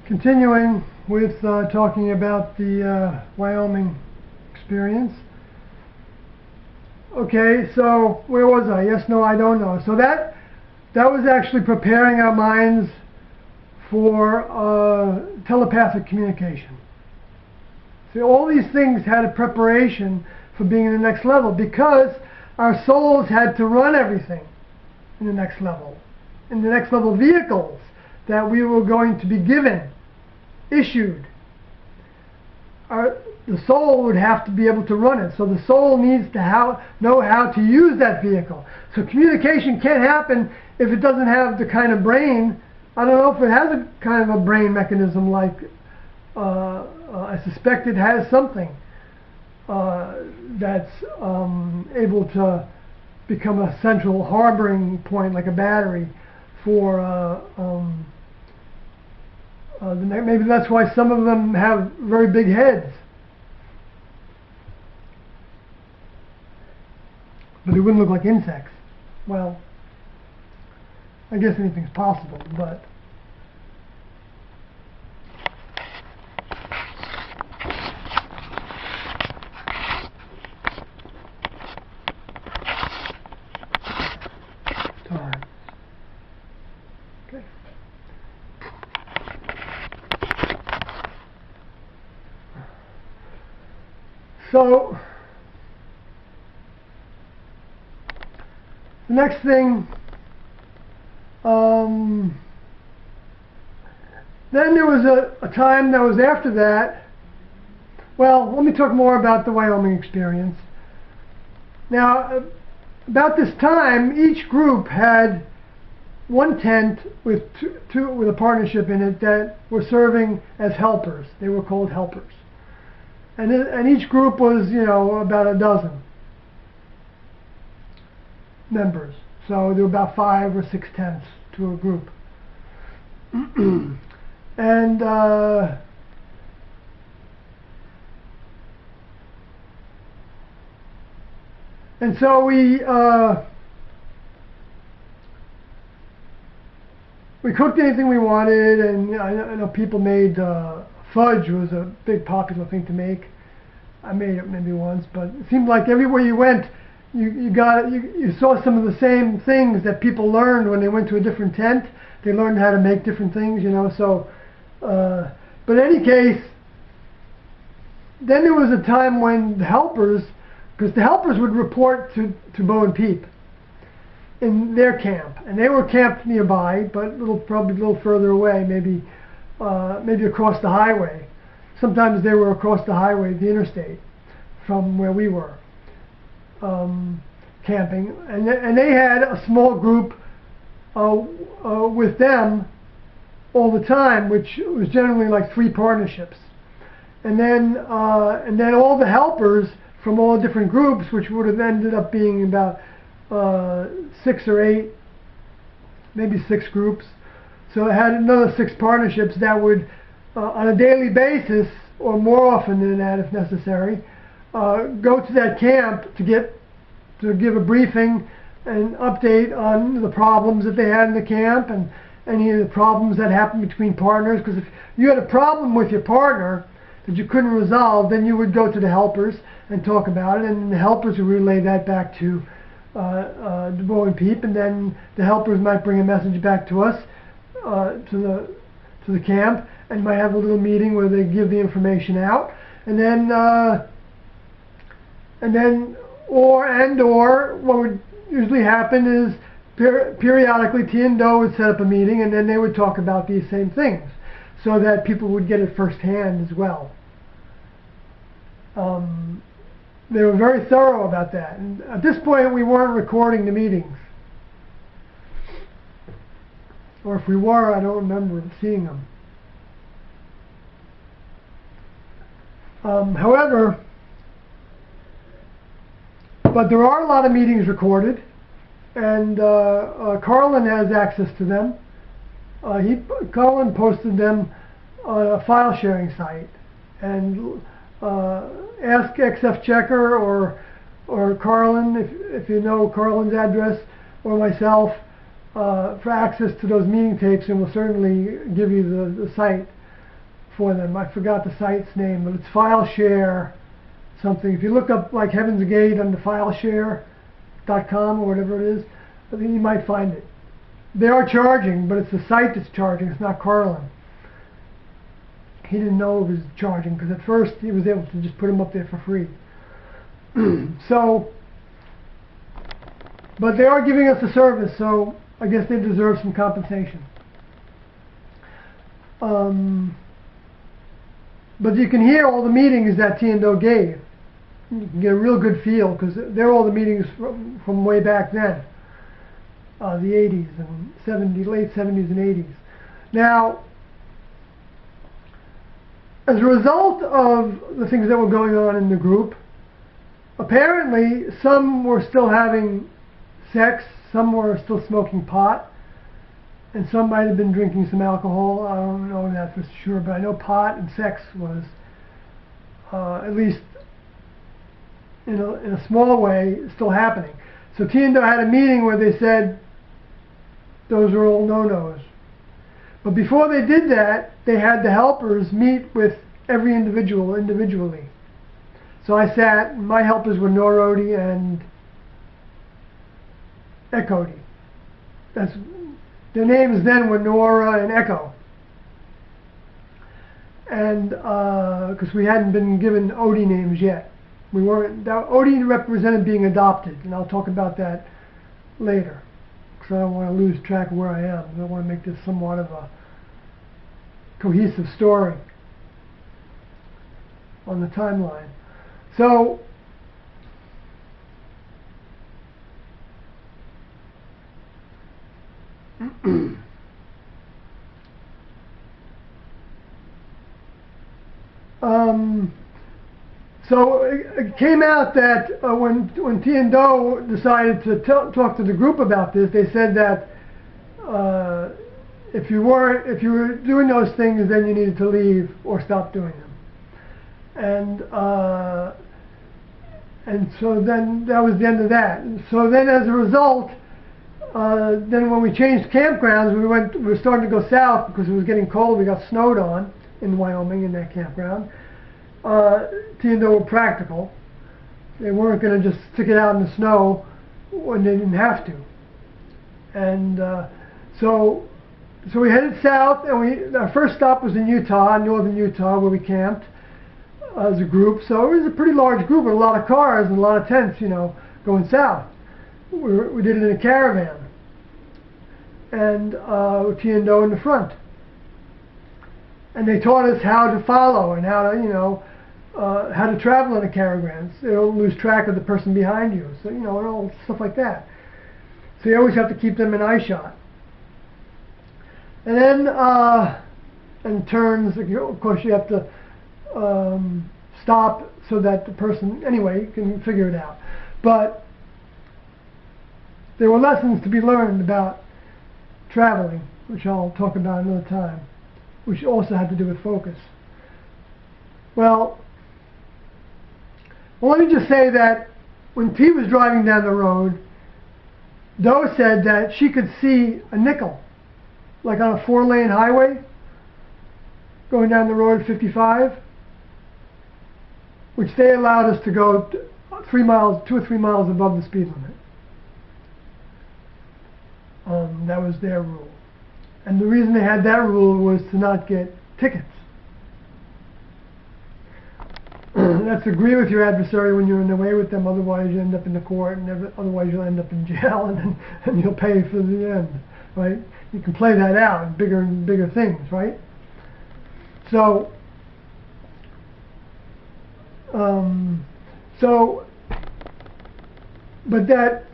Continuing with talking about the Wyoming experience. Okay, so where was I? Yes, no, I don't know. So that was actually preparing our minds for telepathic communication. See, all these things had a preparation for being in the next level because our souls had to run everything in the next level vehicles that we were going to be given, issued. The soul would have to be able to run it. So the soul needs to know how to use that vehicle. So communication can't happen if it doesn't have the kind of brain. I don't know if it has a kind of a brain mechanism like, I suspect it has something that's able to become a central harboring point, like a battery, for maybe that's why some of them have very big heads. But they wouldn't look like insects. Well, I guess anything's possible, but time. Okay. So the next thing, then there was a time that was after that. Well, let me talk more about the Wyoming experience. Now, about this time, each group had one tent with with a partnership in it that were serving as helpers. They were called helpers. And each group was, about a dozen members. So there were about 5 or 6 tents to a group. And so we cooked anything we wanted, and I know people made fudge was a big popular thing to make. I made it maybe once, but it seemed like everywhere you went, you saw some of the same things that people learned when they went to a different tent. They learned how to make different things, So, but in any case, then there was a time when the helpers, because the helpers would report to Bo and Peep in their camp, and they were camped nearby, but probably a little further away, maybe across the highway. Sometimes they were across the highway, the interstate, from where we were camping, and they had a small group with them all the time, which was generally like 3 partnerships, and then all the helpers from all different groups, which would have ended up being about 6 or 8, maybe 6 groups. So it had another 6 partnerships that would, on a daily basis, or more often than that if necessary, go to that camp to give a briefing and update on the problems that they had in the camp and any of the problems that happened between partners. Because if you had a problem with your partner that you couldn't resolve, then you would go to the helpers and talk about it, and the helpers would relay that back to Bo and Peep, and then the helpers might bring a message back to us, to the camp, and might have a little meeting where they give the information out, and then or what would usually happen is periodically T and Do would set up a meeting, and then they would talk about these same things, so that people would get it firsthand as well. They were very thorough about that, and at this point we weren't recording the meetings, or if we were, I don't remember seeing them. However, but there are a lot of meetings recorded, and Carlin has access to them. Carlin posted them on a file sharing site, and ask XF Checker or Carlin, if you know Carlin's address, or myself, for access to those meeting tapes, and we'll certainly give you the site for them. I forgot the site's name, but it's FileShare something. If you look up like Heaven's Gate under FileShare.com or whatever it is, I think you might find it. They are charging, but it's the site that's charging. It's not Carlin. He didn't know it was charging because at first he was able to just put them up there for free. So, but they are giving us a service, so I guess they deserve some compensation. But you can hear all the meetings that T&O gave. You can get a real good feel because they're all the meetings from way back then, the 80s and 70s, late 70s and 80s. Now, as a result of the things that were going on in the group, apparently some were still having sex, some were still smoking pot, and some might have been drinking some alcohol. I don't know that for sure, but I know pot and sex was, at least in a small way, still happening. So T&O had a meeting where they said those are all no-nos. But before they did that, they had the helpers meet with every individual individually. So I sat, my helpers were Norody and Echo. Their names then were Nora and Echo. And because we hadn't been given Odie names yet. We weren't, Odie represented being adopted, and I'll talk about that later. Because I don't want to lose track of where I am. I want to make this somewhat of a cohesive story on the timeline. So, so it came out that when T&O decided to talk to the group about this, they said that if you were doing those things, then you needed to leave or stop doing them. And so then that was the end of that. So then as a result, then when we changed campgrounds, we were starting to go south because it was getting cold. We got snowed on in Wyoming in that campground. T&O were practical. They weren't going to just stick it out in the snow when they didn't have to. And so we headed south, and our first stop was in Utah, northern Utah, where we camped as a group. So it was a pretty large group with a lot of cars and a lot of tents, you know, going south. We did it in a caravan, and T&O in the front. And they taught us how to follow and how to, you know, how to travel in a caravan. So you don't lose track of the person behind you. So, you know, and all stuff like that. So you always have to keep them in eye shot. And then, and turns, of course you have to stop so that the person, anyway, can figure it out. But there were lessons to be learned about traveling, which I'll talk about another time, which also had to do with focus. Well, let me just say that when T was driving down the road, Doe said that she could see a nickel, like on a 4-lane highway, going down the road at 55, which they allowed us to go 2 or 3 miles above the speed limit. That was their rule. And the reason they had that rule was to not get tickets. That's agree with your adversary when you're in the way with them, otherwise you end up in the court, and otherwise you'll end up in jail, and you'll pay for the end, right? You can play that out in bigger and bigger things, right? So, but that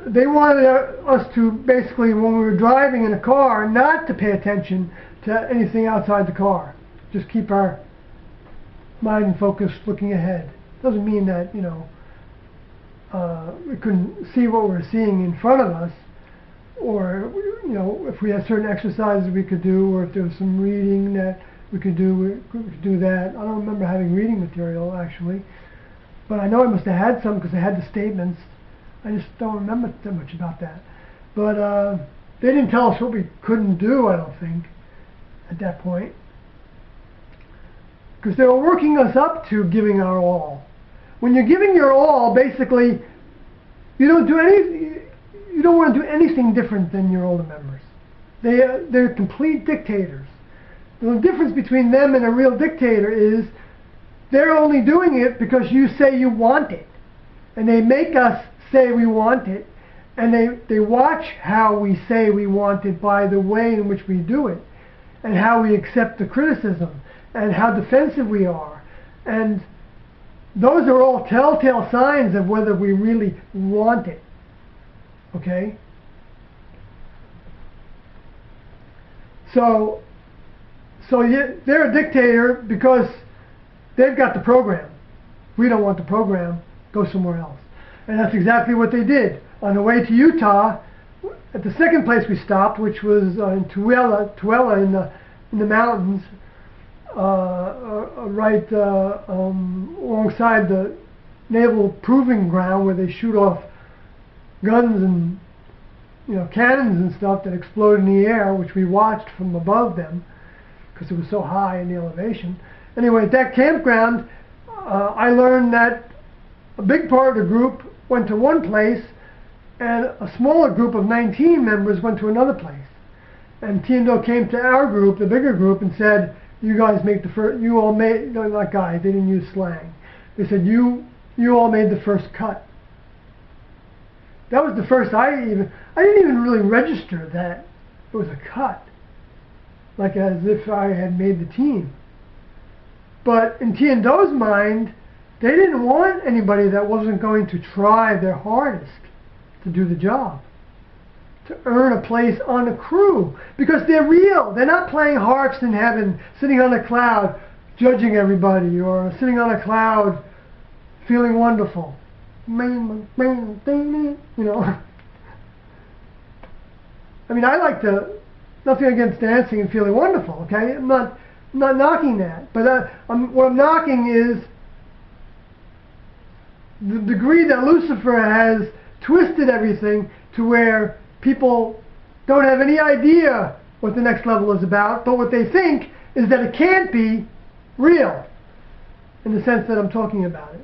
they wanted us to basically, when we were driving in a car, not to pay attention to anything outside the car. Just keep our mind focused, looking ahead. Doesn't mean that, you know, we couldn't see what we were seeing in front of us, or, you know, if we had certain exercises we could do, or if there was some reading that we could do, we could do that. I don't remember having reading material, actually, but I know I must have had some because I had the statements. I just don't remember that much about that. But they didn't tell us what we couldn't do, I don't think, at that point. because they were working us up to giving our all. When you're giving your all, basically, you don't want to do anything different than your older members. They're complete dictators. The difference between them and a real dictator is they're only doing it because you say you want it. And they make us say we want it. And they watch how we say we want it by the way in which we do it. And how we accept the criticism. And how defensive we are. And those are all telltale signs of whether we really want it. Okay? So they're a dictator because they've got the program. We don't want the program. Go somewhere else. And that's exactly what they did. On the way to Utah, at the second place we stopped, which was in Tooele in the mountains, right alongside the naval proving ground where they shoot off guns and cannons and stuff that explode in the air, which we watched from above them because it was so high in the elevation. Anyway, at that campground, I learned that a big part of the group went to one place and a smaller group of 19 members went to another place. And Tiendo came to our group, the bigger group, and said, you guys make the first, you all made, no, not guys, they didn't use slang. They said, you all made the first cut. That was the first I didn't even really register that it was a cut. Like as if I had made the team. But in Tiendo's mind, they didn't want anybody that wasn't going to try their hardest to do the job. To earn a place on the crew. Because they're real. They're not playing harps in heaven, sitting on a cloud, judging everybody, or sitting on a cloud, feeling wonderful. You know. I mean, I like to, nothing against dancing and feeling wonderful, okay? I'm not knocking that. But what I'm knocking is the degree that Lucifer has twisted everything to where people don't have any idea what the next level is about, but what they think is that it can't be real, in the sense that I'm talking about it.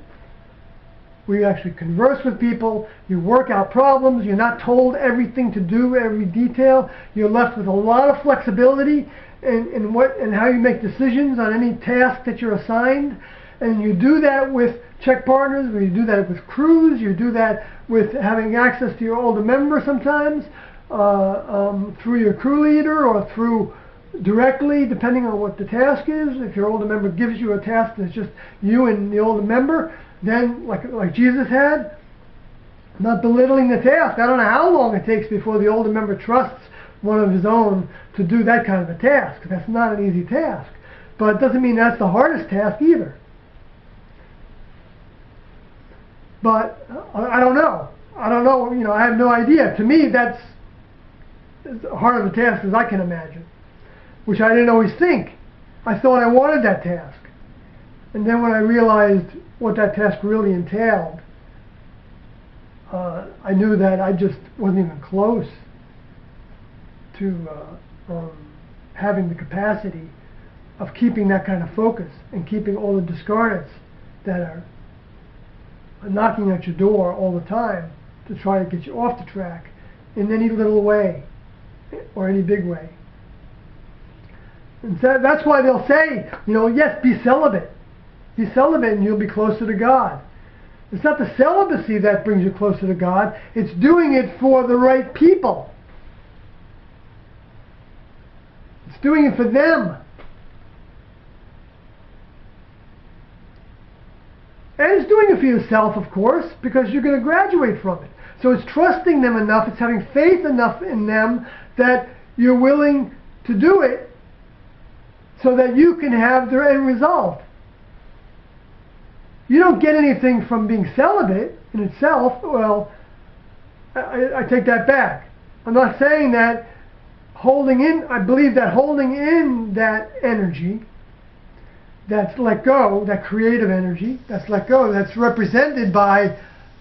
We actually converse with people, you work out problems, you're not told everything to do, every detail, you're left with a lot of flexibility in how you make decisions on any task that you're assigned, and you do that with check partners, or you do that with crews, you do that with having access to your older member sometimes, through your crew leader or through directly, depending on what the task is. If your older member gives you a task that's just you and the older member, then like Jesus had, not belittling the task. I don't know how long it takes before the older member trusts one of his own to do that kind of a task. That's not an easy task. But it doesn't mean that's the hardest task either. But I don't know. I have no idea. To me, that's as hard of a task as I can imagine, which I didn't always think. I thought I wanted that task. And then when I realized what that task really entailed, I knew that I just wasn't even close to having the capacity of keeping that kind of focus and keeping all the discarnates that are knocking at your door all the time to try to get you off the track in any little way or any big way. And so that's why they'll say, yes, be celibate. Be celibate and you'll be closer to God. It's not the celibacy that brings you closer to God. It's doing it for the right people. It's doing it for them. And it's doing it for yourself, of course, because you're going to graduate from it. So it's trusting them enough, it's having faith enough in them that you're willing to do it so that you can have the end result. You don't get anything from being celibate in itself. Well, I take that back. I'm not saying that holding in, I believe that holding in that energy, that's let go, that creative energy, that's let go, that's represented by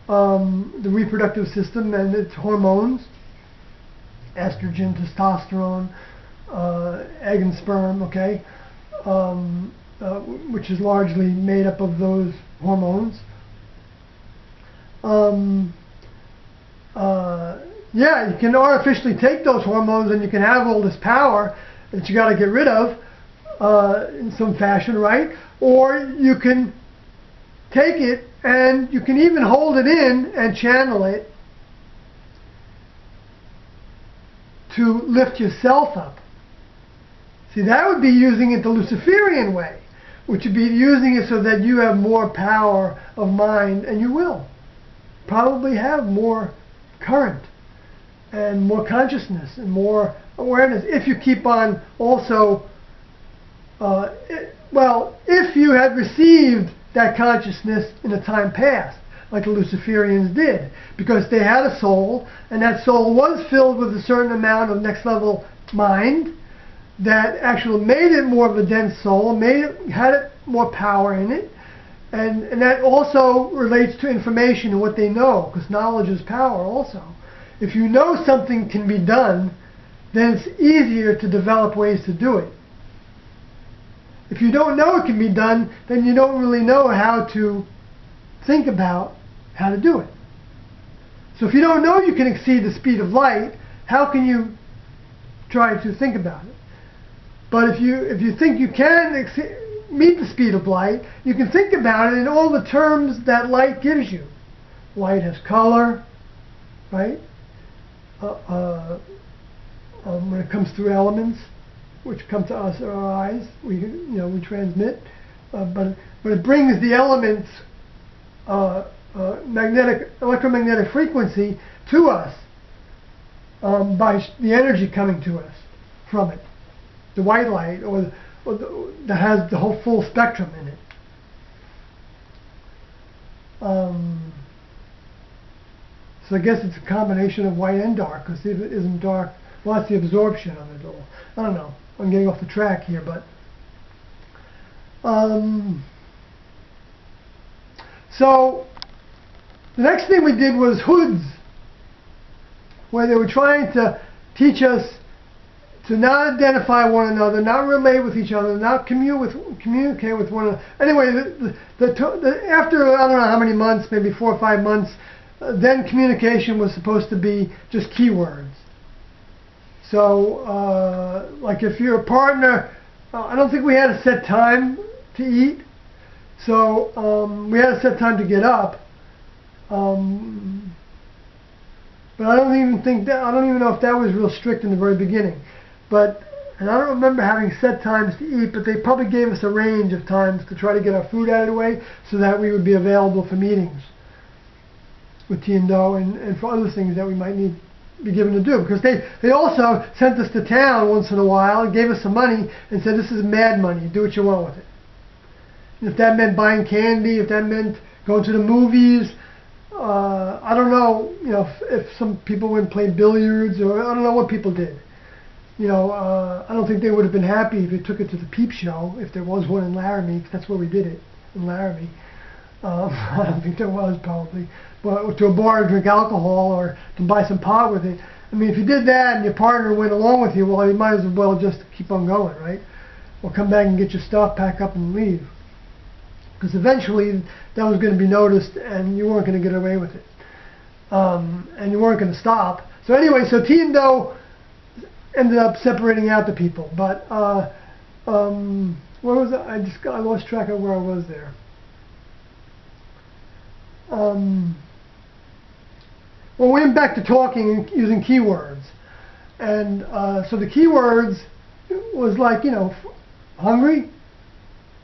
the reproductive system and its hormones, estrogen, testosterone, egg and sperm, okay? which is largely made up of those hormones. Yeah, you can artificially take those hormones and you can have all this power that you got to get rid of in some fashion, right? Or you can take it and you can even hold it in and channel it to lift yourself up. See, that would be using it the Luciferian way, which would be using it so that you have more power of mind, and you will probably have more current and more consciousness and more awareness if you keep on also, well, if you had received that consciousness in a time past, like the Luciferians did, because they had a soul, and that soul was filled with a certain amount of next level mind that actually made it more of a dense soul, had it more power in it, and that also relates to information and what they know, because knowledge is power also. If you know something can be done, then it's easier to develop ways to do it. If you don't know it can be done, then you don't really know how to think about how to do it. So if you don't know you can exceed the speed of light, how can you try to think about it? But if you think you can meet the speed of light, you can think about it in all the terms that light gives you. Light has color, right? When it comes through elements, which come to us, our eyes, we transmit. But it brings the elements, electromagnetic frequency to us by the energy coming to us from it. The white light, that has the whole full spectrum in it. So I guess it's a combination of white and dark, because if it isn't dark, well, that's the absorption of it all. I don't know. I'm getting off the track here, but so the next thing we did was hoods, where they were trying to teach us to not identify one another, not relate with each other, not communicate with one another. Anyway, after I don't know how many months, maybe 4 or 5 months, then communication was supposed to be just keywords. So, like if you're a partner, I don't think we had a set time to eat. So we had a set time to get up. But I don't even know if that was real strict in the very beginning. And I don't remember having set times to eat, but they probably gave us a range of times to try to get our food out of the way so that we would be available for meetings with Tiendo and for other things that we might be given to do. Because they also sent us to town once in a while and gave us some money and said, this is mad money, do what you want with it. And if that meant buying candy, if that meant going to the movies, I don't know, if some people went and played billiards, or I don't know what people did. I don't think they would have been happy if you took it to the Peep Show, if there was one in Laramie, because that's where we did it, in Laramie. I don't think there was, probably. But to a bar to drink alcohol or to buy some pot with it. I mean, if you did that and your partner went along with you, well, you might as well just keep on going, right? Or come back and get your stuff, pack up and leave. Because eventually that was going to be noticed and you weren't going to get away with it. And you weren't going to stop. So anyway, so Tiendo ended up separating out the people. But where was I? I lost track of where I was there. Well, we went back to talking and using keywords. And so the keywords was like, hungry,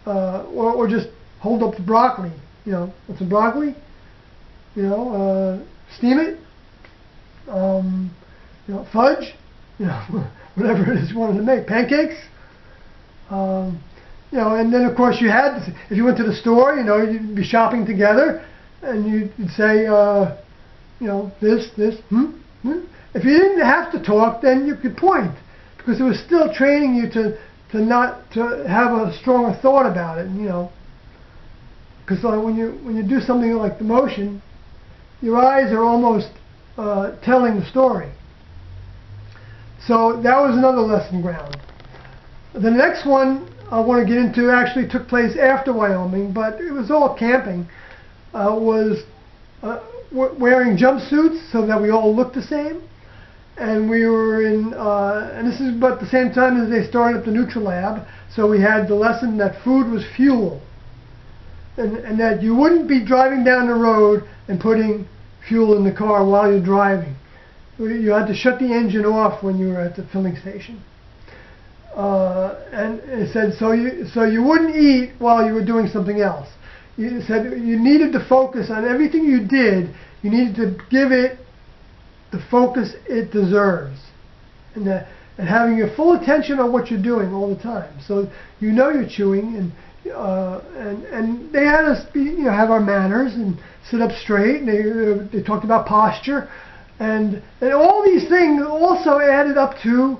or just hold up the broccoli. What's the broccoli? Steam it. Fudge. Whatever it is you wanted to make. Pancakes. And then of course you had, if you went to the store, you'd be shopping together, and you'd say, this. If you didn't have to talk, then you could point, because it was still training you to have a stronger thought about it, because when you do something like the motion, your eyes are almost telling the story. So that was another lesson ground. The next one I want to get into actually took place after Wyoming, but it was all camping, was wearing jumpsuits so that we all looked the same. And we were in, and this is about the same time as they started up the Nutrilab, so we had the lesson that food was fuel. And that you wouldn't be driving down the road and putting fuel in the car while you're driving. You had to shut the engine off when you were at the filling station. And it said, so you wouldn't eat while you were doing something else. You said you needed to focus on everything you did. You needed to give it the focus it deserves. And having your full attention on what you're doing all the time. So you know you're chewing, and they had us have our manners and sit up straight, and they talked about posture, and all these things also added up to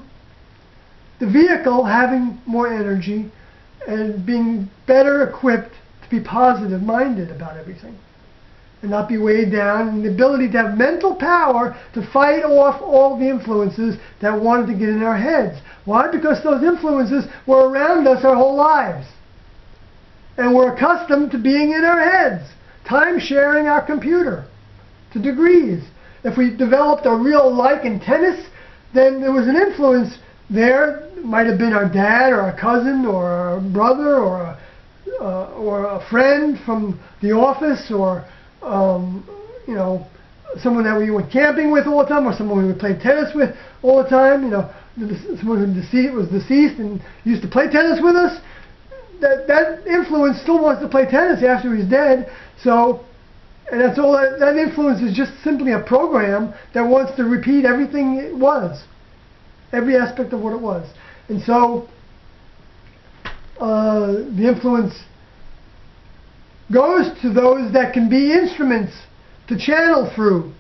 the vehicle having more energy and being better equipped to be positive minded about everything and not be weighed down, and the ability to have mental power to fight off all the influences that wanted to get in our heads. Why? Because those influences were around us our whole lives. And we're accustomed to being in our heads, time sharing our computer to degrees. If we developed a real like in tennis, then there was an influence there. It might have been our dad or a cousin or a brother or a friend from the office, or someone that we went camping with all the time, or someone we played tennis with all the time. Someone who was deceased and used to play tennis with us. That influence still wants to play tennis after he's dead. So, and that's all. That influence is just simply a program that wants to repeat everything it was, every aspect of what it was. And so, the influence goes to those that can be instruments to channel through.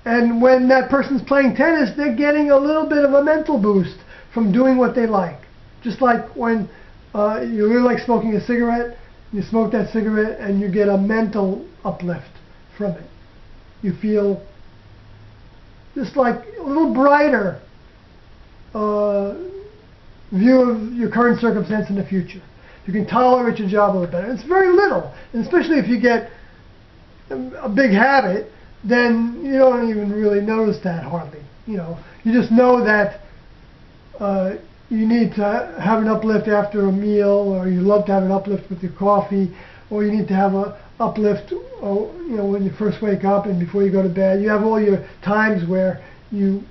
And when that person's playing tennis, they're getting a little bit of a mental boost from doing what they like. Just like when you really like smoking a cigarette, you smoke that cigarette and you get a mental uplift from it. You feel just like a little brighter view of your current circumstance in the future. You can tolerate your job a little better. It's very little, and especially if you get a big habit, then you don't even really notice that hardly. You just know that you need to have an uplift after a meal, or you love to have an uplift with your coffee, or you need to have an uplift when you first wake up and before you go to bed. You have all your times where you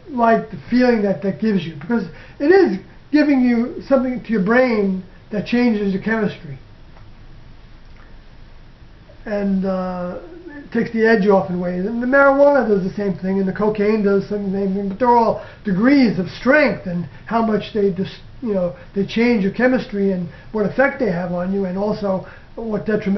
like the feeling that gives you, because it is giving you something to your brain that changes your chemistry. And it takes the edge off in ways. And the marijuana does the same thing, and the cocaine does the same thing. But they're all degrees of strength and how much they change your chemistry and what effect they have on you, and also what detrimental